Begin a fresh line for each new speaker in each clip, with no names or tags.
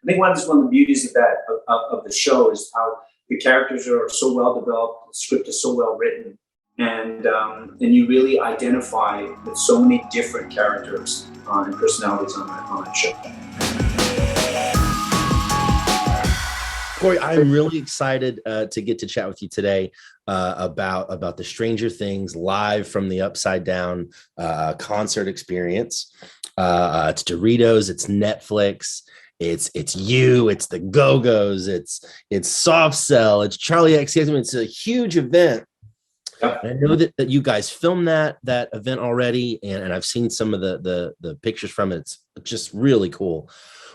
I think one of the beauties of that of the show is how the characters are so well developed, the script is so well written, and you really identify with so many different characters and personalities on that show.
Corey, I'm really excited to get to chat with you today about the Stranger Things live from the Upside Down concert experience. It's Doritos, it's Netflix, it's you, it's the Go-Go's, it's Soft Cell, it's Charli XCX. I mean, it's a huge event.
Yep.
And I know that you guys filmed that event already, and I've seen some of the pictures from it. It's just really cool.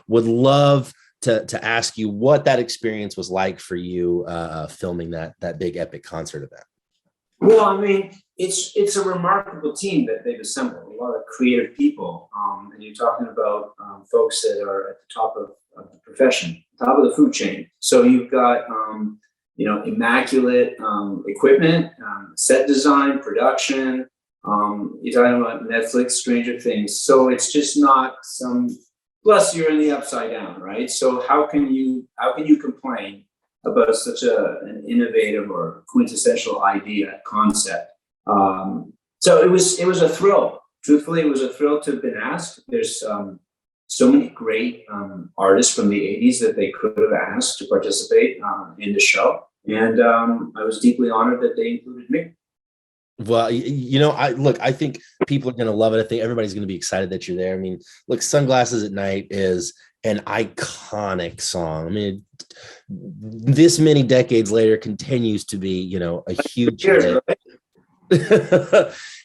Would love to ask you what that experience was like for you filming that big epic concert event.
Well, I mean, it's a remarkable team that they've assembled, a lot of creative people, and you're talking about folks that are at the top of the profession, top of the food chain. So you've got immaculate equipment, set design, production. You're talking about Netflix, Stranger Things. So it's just not some. Plus, you're in the Upside Down, right? So how can you complain about such an innovative or quintessential idea concept? So it was a thrill. Truthfully, it was a thrill to have been asked. There's so many great artists from the '80s that they could have asked to participate in the show, and I was deeply honored that they included me.
Well, I think people are going to love it. I think everybody's going to be excited that you're there. I mean, look, Sunglasses at Night is an iconic song. I mean, this many decades later continues to be, a huge hit.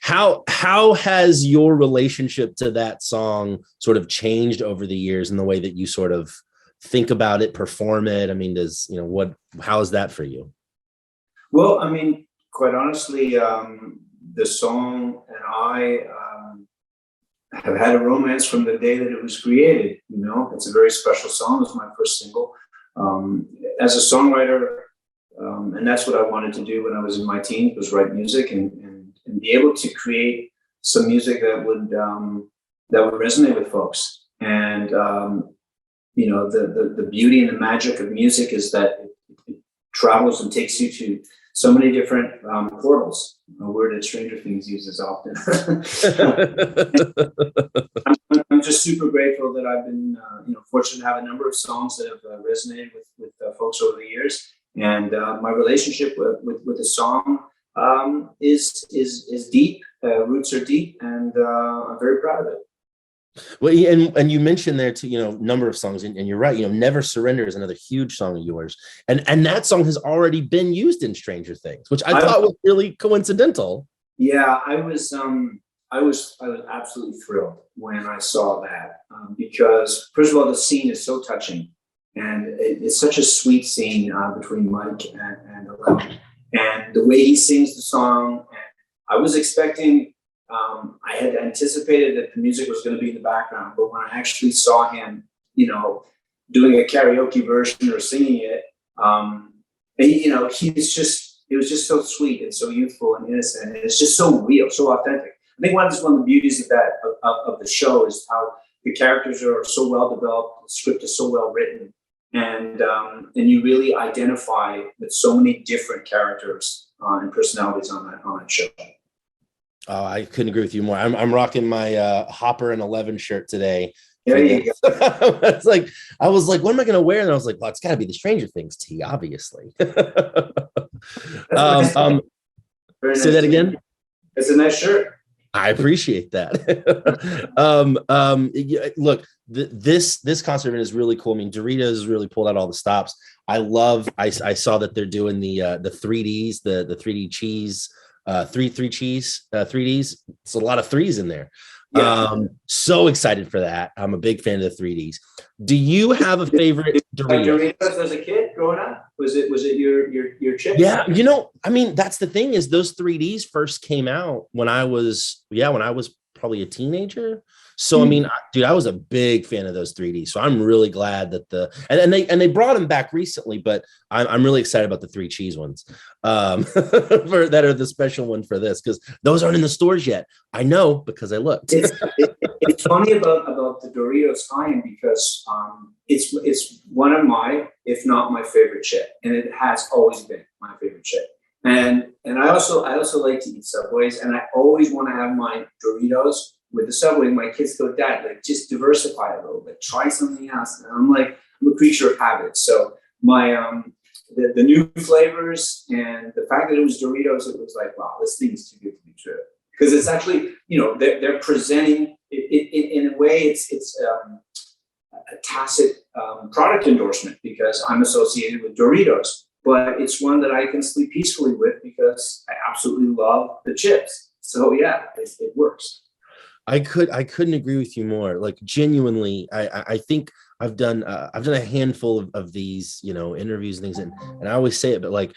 How has your relationship to that song sort of changed over the years in the way that you sort of think about it, perform it? I mean, how is that for you?
Well, I mean, quite honestly, the song and I have had a romance from the day that it was created. It's a very special song. It was my first single. As a songwriter, and that's what I wanted to do when I was in my teens, was write music and be able to create some music that would resonate with folks. And the beauty and the magic of music is that it travels and takes you to so many different portals, a word that Stranger Things uses often. I'm just super grateful that I've been fortunate to have a number of songs that have resonated with folks over the years. And my relationship with the song is deep, roots are deep, and I'm very proud of it.
Well, and you mentioned there too, number of songs, and you're right. Never Surrender is another huge song of yours, and that song has already been used in Stranger Things, which I thought was really coincidental.
Yeah, I was absolutely thrilled when I saw that because first of all, the scene is so touching, and it's such a sweet scene between Mike and Eleven, and the way he sings the song. And I was expecting. I had anticipated that the music was going to be in the background, but when I actually saw him, doing a karaoke version or singing it, it was just so sweet and so youthful and innocent, and it's just so real, so authentic. I think one of the beauties of that of the show is how the characters are so well developed, the script is so well written, and you really identify with so many different characters and personalities on that show.
Oh, I couldn't agree with you more. I'm rocking my Hopper and 11 shirt today.
There you go.
I was like, what am I going to wear? And I was like, well, it's got to be the Stranger Things tee, obviously. Say that again.
It's a nice shirt.
I appreciate that. Look, this concert event is really cool. I mean, Doritos really pulled out all the stops. I saw that they're doing the 3Ds, the 3D cheese. 3Ds. It's a lot of threes in there.
Yeah.
So excited for that. I'm a big fan of the 3Ds. Do you have a favorite Doritos?
Doritos as a kid growing up? Was it your chip?
Yeah, I mean, that's the thing is those 3Ds first came out when I was probably a teenager. So I mean, dude, I was a big fan of those 3D. So I'm really glad that and they brought them back recently, but I'm really excited about the 3 cheese ones for that are the special one for this, because those aren't in the stores yet. I know because I looked.
It's funny about the Doritos tie-in because it's one of my, if not my favorite chip, and it has always been my favorite chip. And I also like to eat Subways, and I always want to have my Doritos with the Subway. My kids go, Dad, like just diversify a little bit, try something else. And I'm like, I'm a creature of habit. So my the new flavors and the fact that it was Doritos, it was like, wow, this thing is too good to be true. Because it's actually, they're presenting it in a way. It's a tacit product endorsement because I'm associated with Doritos, but it's one that I can sleep peacefully with because I absolutely love the chips. So yeah, it works.
I couldn't agree with you more. Like genuinely, I think I've done a handful of these, interviews and things, and I always say it, but like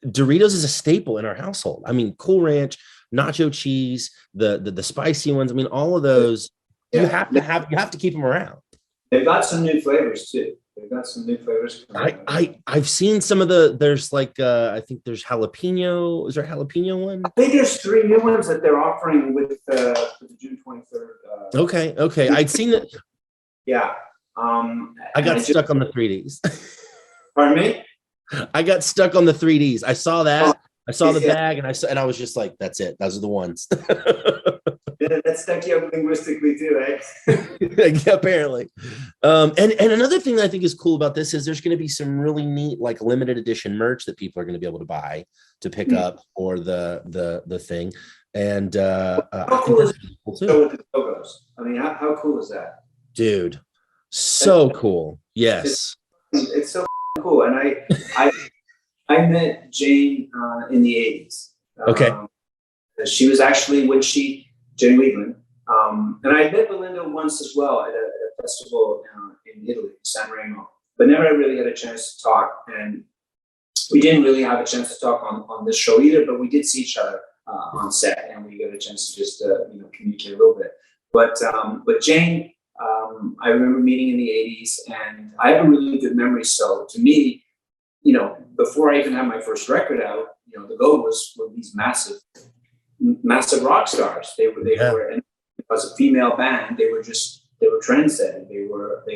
Doritos is a staple in our household. I mean, Cool Ranch, nacho cheese, the spicy ones. I mean, all of those you have to keep them around.
They've got some new flavors too.
I've seen some of there's like I think there's jalapeno. Is there a jalapeno one?
I think there's 3 new ones that they're offering with the June 23rd.
Okay. I'd seen it.
Yeah.
I got stuck on the 3Ds.
Pardon me?
I got stuck on the 3Ds. I saw that. I saw the bag, and I was just like, "That's it. Those are the ones."
That stuck you up linguistically too, right?
Apparently. And another thing that I think is cool about this is there's going to be some really neat, like limited edition merch that people are going to be able to buy to pick up for the thing. And
how cool is it with the logos? I mean, how cool is that,
dude? So cool. Yes,
it's so cool. And I met Jane in the 80s.
Okay.
She was actually Jane Weedland. And I met Belinda once as well at a festival in Italy, San Remo, but never really had a chance to talk. And we didn't really have a chance to talk on this show either, but we did see each other on set, and we got a chance to just communicate a little bit. But Jane, I remember meeting in the 80s, and I have a really good memory. So to me, before I even had my first record out, the Go were these massive rock stars. They were, and as a female band, they were trendsetting. They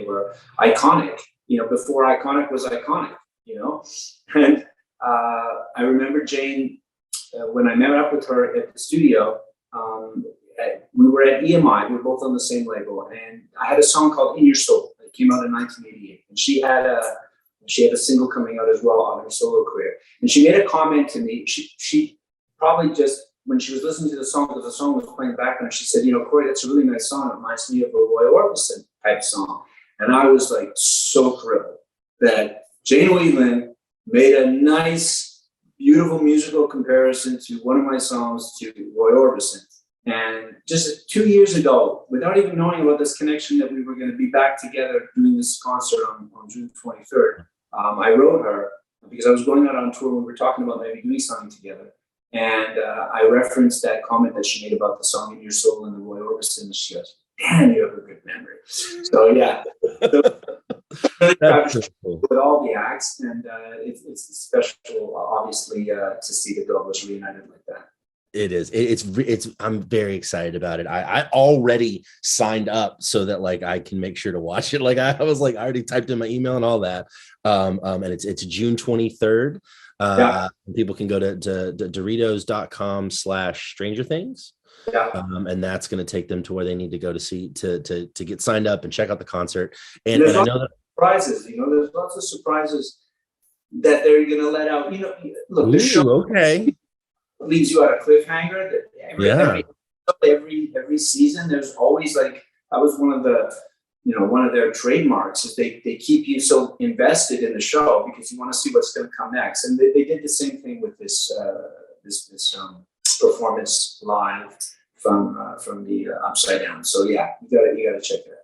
were iconic. Before iconic was iconic. And I remember Jane when I met up with her at the studio. We were at EMI. We were both on the same label, and I had a song called "In Your Soul" that came out in 1988, and she had a single coming out as well on her solo career. And she made a comment to me. She probably just, when she was listening to the song, because the song was playing background, she said, Corey, that's a really nice song. It reminds me of a Roy Orbison type song. And I was like so thrilled that Jane Weedland made a nice, beautiful musical comparison to one of my songs to Roy Orbison. And just 2 years ago, without even knowing about this connection that we were going to be back together doing this concert on June 23rd, I wrote her because I was going out on tour when we were talking about maybe doing something together. And I referenced that comment that she made about the song "In Your Soul" and the Roy Orbison. And she goes, "Damn, you have a good memory." So yeah, really proud with all the acts, and it's special, obviously, to see the Douglas reunited like that.
It is. It's. I'm very excited about it. I already signed up so that like I can make sure to watch it. Like I was like I already typed in my email and all that. And it's June 23rd. People can go to Doritos.com/Stranger Things. And that's going to take them to where they need to go to get signed up and check out the concert. And I know that
surprises. There's lots of surprises that they're going to let out. Look, the show leaves you at a cliffhanger. Every season, there's always like, that was one of their trademarks is they keep you so invested in the show because you want to see what's going to come next. And they did the same thing with this performance live from the Upside Down. So yeah, you gotta check it out.